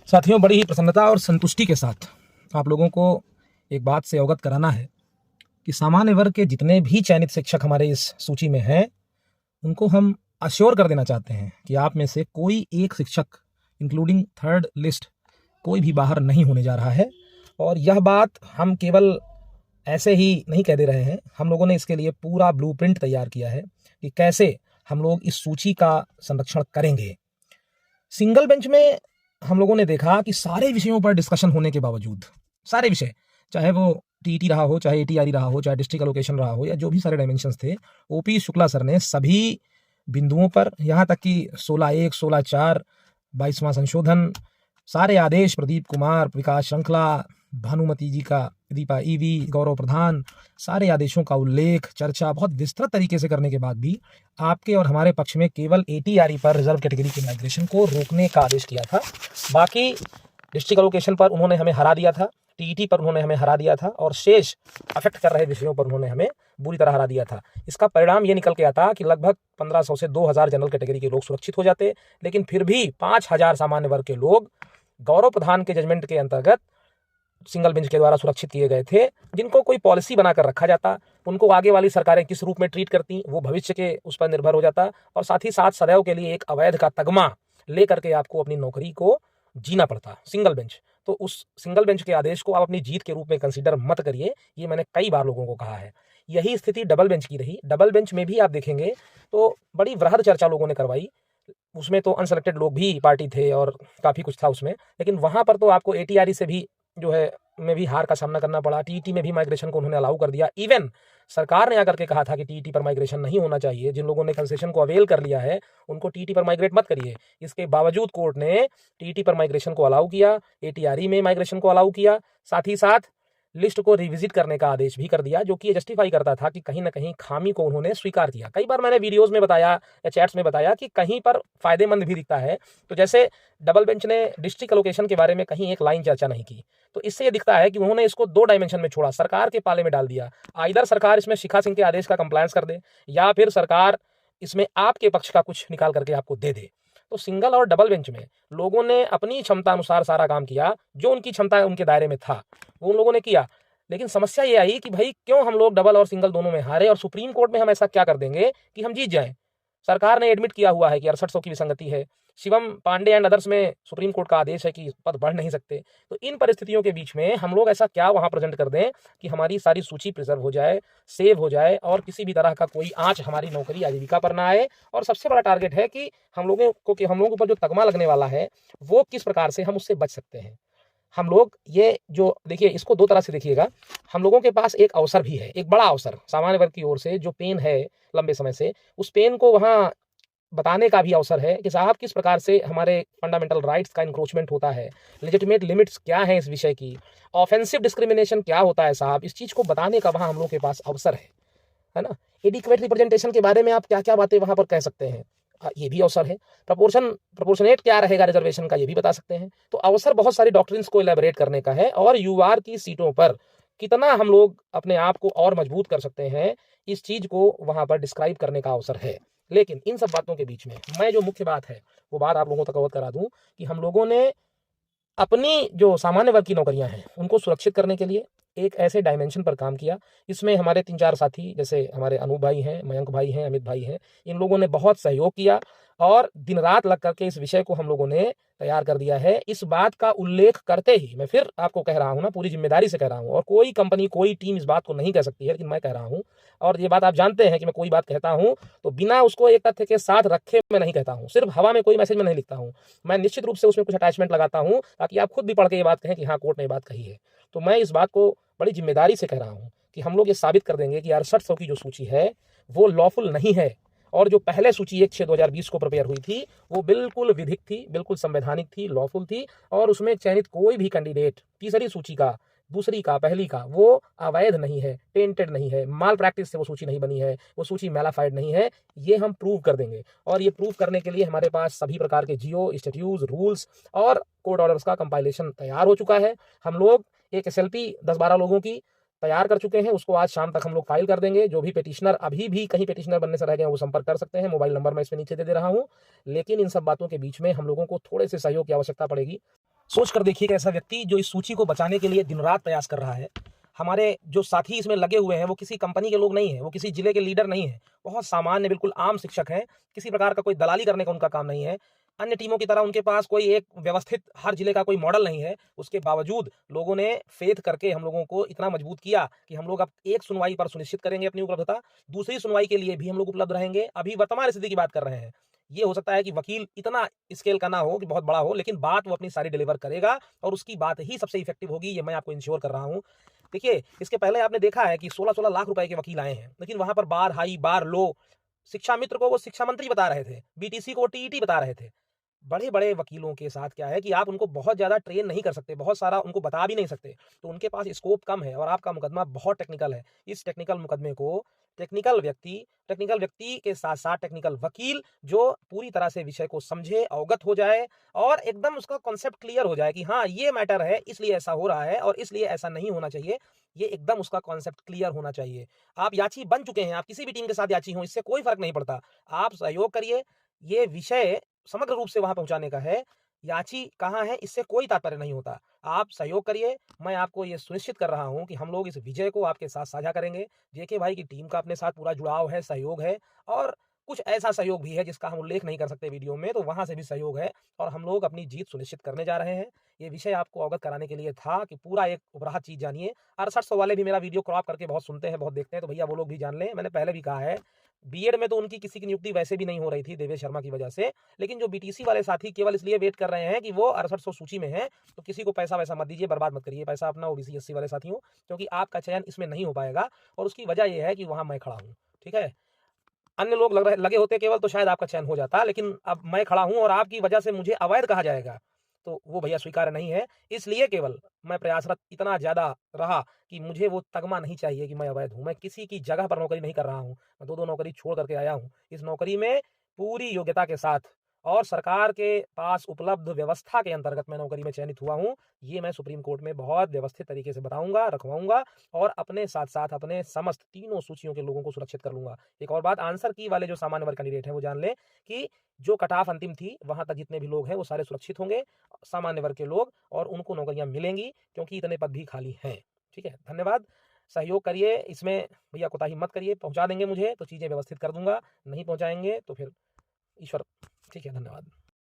साथियों, बड़ी ही प्रसन्नता और संतुष्टि के साथ आप लोगों को एक बात से अवगत कराना है कि सामान्य वर्ग के जितने भी चयनित शिक्षक हमारे इस सूची में हैं, उनको हम अश्योर कर देना चाहते हैं कि आप में से कोई एक शिक्षक इंक्लूडिंग थर्ड लिस्ट कोई भी बाहर नहीं होने जा रहा है। और यह बात हम केवल ऐसे ही नहीं कह दे रहे हैं, हम लोगों ने इसके लिए पूरा ब्लूप्रिंट तैयार किया है कि कैसे हम लोग इस सूची का संरक्षण करेंगे। सिंगल बेंच में हम लोगों ने देखा कि सारे विषयों पर डिस्कशन होने के बावजूद, सारे विषय, चाहे वो टीईटी रहा हो, चाहे एटीआरई रहा हो, चाहे डिस्ट्रिक्ट एलोकेशन रहा हो, या जो भी सारे डायमेंशंस थे, ओपी शुक्ला सर ने सभी बिंदुओं पर, यहाँ तक कि 16.1, 16.4, 22वां संशोधन, सारे आदेश, प्रदीप कुमार, विकास श्रृंखला, भानुमति जी का, दीपा ईवी, गौरव प्रधान, सारे आदेशों का उल्लेख, चर्चा बहुत विस्तृत तरीके से करने के बाद भी आपके और हमारे पक्ष में केवल एटीआरई पर, रिजर्व कैटेगरी के माइग्रेशन को रोकने का आदेश किया था। बाकी डिस्ट्रिक्ट एलोकेशन पर उन्होंने हमें हरा दिया था, टीईटी पर उन्होंने हमें हरा दिया था, और शेष अफेक्ट कर रहे विषयों पर उन्होंने हमें बुरी तरह हरा दिया था। इसका परिणाम ये निकल के आता कि लगभग 1500 से 2000 जनरल कैटेगरी के लोग सुरक्षित हो जाते, लेकिन फिर भी 5000 सामान्य वर्ग के लोग गौरव प्रधान के जजमेंट के अंतर्गत सिंगल बेंच के द्वारा सुरक्षित किए गए थे, जिनको कोई पॉलिसी बनाकर रखा जाता, उनको आगे वाली सरकारें किस रूप में ट्रीट करती वो भविष्य के उस पर निर्भर हो जाता, और साथ ही साथ सदैव के लिए एक अवैध का तगमा लेकर के आपको अपनी नौकरी को जीना पड़ता। सिंगल बेंच, तो उस सिंगल बेंच के आदेश को आप अपनी जीत के रूप में कंसीडर मत करिए, ये मैंने कई बार लोगों को कहा है। यही स्थिति डबल बेंच की रही। डबल बेंच में भी आप देखेंगे तो बड़ी वृहद चर्चा लोगों ने करवाई, उसमें तो अनसेलेक्टेड लोग भी पार्टी थे और काफ़ी कुछ था उसमें, लेकिन वहाँ पर तो आपको एटीआरई से भी जो है में भी हार का सामना करना पड़ा। टीईटी में भी माइग्रेशन को उन्होंने अलाउ कर दिया। इवन सरकार ने आकर के कहा था कि टीईटी पर माइग्रेशन नहीं होना चाहिए, जिन लोगों ने कंसेशन को अवेल कर लिया है उनको टीईटी पर माइग्रेट मत करिए। इसके बावजूद कोर्ट ने टीईटी पर माइग्रेशन को अलाउ किया, एटीआरई में माइग्रेशन को अलाउ किया, साथ ही साथ लिस्ट को रिविजिट करने का आदेश भी कर दिया, जो कि ये जस्टिफाई करता था कि कहीं ना कहीं खामी को उन्होंने स्वीकार किया। कई बार मैंने वीडियोस में बताया या चैट्स में बताया कि कहीं पर फायदेमंद भी दिखता है। तो जैसे डबल बेंच ने डिस्ट्रिक्ट एलोकेशन के बारे में कहीं एक लाइन चर्चा नहीं की, तो इससे ये दिखता है कि उन्होंने इसको 2 डायमेंशन में छोड़ा, सरकार के पाले में डाल दिया। आइदर सरकार इसमें शिखा सिंह के आदेश का कंप्लायंस कर दे, या फिर सरकार इसमें आपके पक्ष का कुछ निकाल करके आपको दे दे। तो सिंगल और डबल बेंच में लोगों ने अपनी क्षमता अनुसार सारा काम किया, जो उनकी क्षमता उनके दायरे में था वो उन लोगों ने किया। लेकिन समस्या ये आई कि भाई क्यों हम लोग डबल और सिंगल दोनों में हारे, और सुप्रीम कोर्ट में हम ऐसा क्या कर देंगे कि हम जीत जाएं। सरकार ने एडमिट किया हुआ है कि 6800 की विसंगति है। शिवम पांडे एंड अदर्स में सुप्रीम कोर्ट का आदेश है कि पद बढ़ नहीं सकते। तो इन परिस्थितियों के बीच में हम लोग ऐसा क्या वहां प्रेजेंट कर दें कि हमारी सारी सूची प्रिजर्व हो जाए, सेव हो जाए, और किसी भी तरह का कोई आंच हमारी नौकरी आजीविका पर ना आए। और सबसे बड़ा टारगेट है कि हम लोगों के ऊपर जो तगमा लगने वाला है वो किस प्रकार से हम उससे बच सकते हैं। हम लोग ये जो देखिए, इसको 2 तरह से देखिएगा। हम लोगों के पास एक अवसर भी है, एक बड़ा अवसर सामान्य वर्ग की ओर से, जो पेन है लंबे समय से, उस पेन को वहाँ बताने का भी अवसर है कि साहब किस प्रकार से हमारे फंडामेंटल राइट्स का इंक्रोचमेंट होता है, लेजिटिमेट लिमिट्स क्या है इस विषय की, ऑफेंसिव डिस्क्रिमिनेशन क्या होता है साहब, इस चीज़ को बताने का वहाँ हम लोग के पास अवसर है ना। एडिक्वेट रिप्रेजेंटेशन के बारे में आप क्या क्या बातें वहाँ पर कह सकते हैं, ये भी अवसर है। प्रोपोर्शनेट क्या रहेगा रिजर्वेशन का, ये भी बता सकते हैं। तो अवसर बहुत सारी डॉक्ट्रिन्स को इलेबोरेट करने का है, और यूआर की सीटों पर कितना हम लोग अपने आप को और मजबूत कर सकते हैं, इस चीज को वहां पर डिस्क्राइब करने का अवसर है। लेकिन इन सब बातों के बीच में मैं जो मुख्य बात है वो बात आप लोगों तक अवगत करा दूं कि हम लोगों ने अपनी जो सामान्य वर्ग की नौकरियां हैं उनको सुरक्षित करने के लिए एक ऐसे डायमेंशन पर काम किया। इसमें हमारे 3-4 साथी, जैसे हमारे अनूप भाई हैं, मयंक भाई हैं, अमित भाई हैं, इन लोगों ने बहुत सहयोग किया, और दिन रात लग करके इस विषय को हम लोगों ने तैयार कर दिया है। इस बात का उल्लेख करते ही मैं फिर आपको कह रहा हूं ना, पूरी जिम्मेदारी से कह रहा हूं, और कोई कंपनी कोई टीम इस बात को नहीं कह सकती है, लेकिन मैं कह रहा हूं। और ये बात आप जानते हैं कि मैं कोई बात कहता हूं तो बिना उसको एक तथ्य के साथ रखे मैं नहीं कहता हूं, सिर्फ हवा में कोई मैसेज में नहीं लिखता हूं। मैं निश्चित रूप से उसमें कुछ अटैचमेंट लगाता हूं, ताकि आप खुद भी पढ़ के ये बात कहें कि हाँ, कोर्ट ने ये बात कही है। तो मैं इस बात को बड़ी जिम्मेदारी से कह रहा हूं कि हम लोग ये साबित कर देंगे कि 6800 की जो सूची है वो लॉफुल नहीं है, और जो पहले सूची 1/6/2020 को प्रिपेयर हुई थी वो बिल्कुल विधिक थी, बिल्कुल संवैधानिक थी, लॉफुल थी, और उसमें चयनित कोई भी कैंडिडेट तीसरी सूची का, दूसरी का, पहली का, वो अवैध नहीं है, टेंटेड नहीं है, माल प्रैक्टिस से वो सूची नहीं बनी है, वो सूची मैलाफाइड नहीं है। ये हम प्रूव कर देंगे, और ये प्रूव करने के लिए हमारे पास सभी प्रकार के जियो, स्टैट्यूज, रूल्स और कोर्ट ऑर्डर्स का कंपाइलेशन तैयार हो चुका है। हम लोग एक एसएलपी 10-12 लोगों की तैयार कर चुके हैं, उसको आज शाम तक हम लोग फाइल कर देंगे। जो भी पेटिशनर अभी भी कहीं पेटिशनर बनने से रह गए हैं वो संपर्क कर सकते हैं, मोबाइल नंबर मैं इसमें नीचे दे रहा हूं। लेकिन इन सब बातों के बीच में हम लोगों को थोड़े से सहयोग की आवश्यकता पड़ेगी। सोच कर देखिए कि ऐसा व्यक्ति जो इस सूची को बचाने के लिए दिन रात प्रयास कर रहा है, हमारे जो साथी इसमें लगे हुए हैं वो किसी कंपनी के लोग नहीं हैं, वो किसी जिले के लीडर नहीं हैं, बहुत सामान्य बिल्कुल आम शिक्षक हैं, किसी प्रकार का कोई दलाली करने का उनका काम नहीं है। अन्य टीमों की तरह उनके पास कोई एक व्यवस्थित हर जिले का कोई मॉडल नहीं है। उसके बावजूद लोगों ने फेथ करके हम लोगों को इतना मजबूत किया कि हम लोग अब एक सुनवाई पर सुनिश्चित करेंगे अपनी उपलब्धता, दूसरी सुनवाई के लिए भी हम लोग उपलब्ध रहेंगे। अभी वर्तमान स्थिति की बात कर रहे हैं। ये हो सकता है कि वकील इतना स्केल का ना हो कि बहुत बड़ा हो, लेकिन बात वो अपनी सारी डिलीवर करेगा और उसकी बात ही सबसे इफेक्टिव होगी, ये मैं आपको इंश्योर कर रहा हूँ। देखिए, इसके पहले आपने देखा है कि 16-16 लाख रुपए के वकील आए हैं, लेकिन वहां पर बार हाई बार लो, शिक्षा मित्र को वो शिक्षा मंत्री बता रहे थे, बीटीसी को टीईटी बता रहे थे। बड़े-बड़े वकीलों के साथ क्या है कि आप उनको बहुत ज़्यादा ट्रेन नहीं कर सकते, बहुत सारा उनको बता भी नहीं सकते। तो उनके पास स्कोप कम है और आपका मुकदमा बहुत टेक्निकल है। इस टेक्निकल मुकदमे को टेक्निकल व्यक्ति के साथ-साथ टेक्निकल वकील जो पूरी तरह से विषय को समझे, अवगत हो जाए और एकदम उसका कॉन्सेप्ट क्लियर हो जाए कि हाँ, ये मैटर है, इसलिए ऐसा हो रहा है और इसलिए ऐसा नहीं होना चाहिए। ये एकदम उसका कॉन्सेप्ट क्लियर होना चाहिए। आप याची बन चुके हैं, आप किसी भी टीम के साथ याची हों, इससे कोई फ़र्क नहीं पड़ता। आप सहयोग करिए, ये विषय समग्र रूप से वहां पहुंचाने का है। याची कहाँ है इससे कोई तात्पर्य नहीं होता। आप सहयोग करिए, मैं आपको ये सुनिश्चित कर रहा हूं कि हम लोग इस विजय को आपके साथ साझा करेंगे। जेके भाई की टीम का अपने साथ पूरा जुड़ाव है, सहयोग है और कुछ ऐसा सहयोग भी है जिसका हम उल्लेख नहीं कर सकते वीडियो में, तो वहां से भी सहयोग है और हम लोग अपनी जीत सुनिश्चित करने जा रहे हैं। ये विषय आपको अवगत कराने के लिए था कि पूरा एक उभराहट चीज जानिए। 6800 वाले भी मेरा वीडियो क्रॉप करके बहुत सुनते हैं, बहुत देखते हैं, तो भैया वो लोग भी जान लें। मैंने पहले भी कहा है, बीएड में तो उनकी किसी की नियुक्ति वैसे भी नहीं हो रही थी देवेश शर्मा की वजह से, लेकिन जो बीटीसी वाले साथी केवल इसलिए वेट कर रहे हैं कि वो 6800 सूची में है, तो किसी को पैसा वैसा मत दीजिए, बर्बाद मत करिए पैसा अपना ओबीसी एससी वाले साथियों, क्योंकि आपका चयन इसमें नहीं हो पाएगा और उसकी वजह यह है कि वहां मैं खड़ा हूं। ठीक है, अन्य लोग लगे होते केवल तो शायद आपका चयन हो जाता, लेकिन अब मैं खड़ा हूं और आपकी वजह से मुझे अवैध कहा जाएगा, तो वो भैया स्वीकार्य नहीं है। इसलिए केवल मैं प्रयासरत इतना ज्यादा रहा कि मुझे वो तगमा नहीं चाहिए कि मैं अवैध हूं। मैं किसी की जगह पर नौकरी नहीं कर रहा हूं, मैं दो नौकरी छोड़ करके आया हूं। इस नौकरी में पूरी योग्यता के साथ और सरकार के पास उपलब्ध व्यवस्था के अंतर्गत मैं नौकरी में चयनित हुआ हूं। ये मैं सुप्रीम कोर्ट में बहुत व्यवस्थित तरीके से बताऊंगा, रखवाऊंगा और अपने साथ साथ अपने समस्त तीनों सूचियों के लोगों को सुरक्षित कर लूंगा। एक और बात, आंसर की वाले जो सामान्य वर्ग कैंडिडेट हैं वो जान लें कि जो कट ऑफ अंतिम थी वहां तक जितने भी लोग हैं वो सारे सुरक्षित होंगे, सामान्य वर्ग के लोग, और उनको नौकरियां मिलेंगी क्योंकि इतने पद भी खाली हैं। ठीक है, धन्यवाद। सहयोग करिए इसमें, भैया कोताही मत करिए। पहुंचा देंगे मुझे तो चीजें व्यवस्थित कर दूंगा, नहीं पहुंचाएंगे तो फिर ईश्वर। ठीक है, धन्यवाद।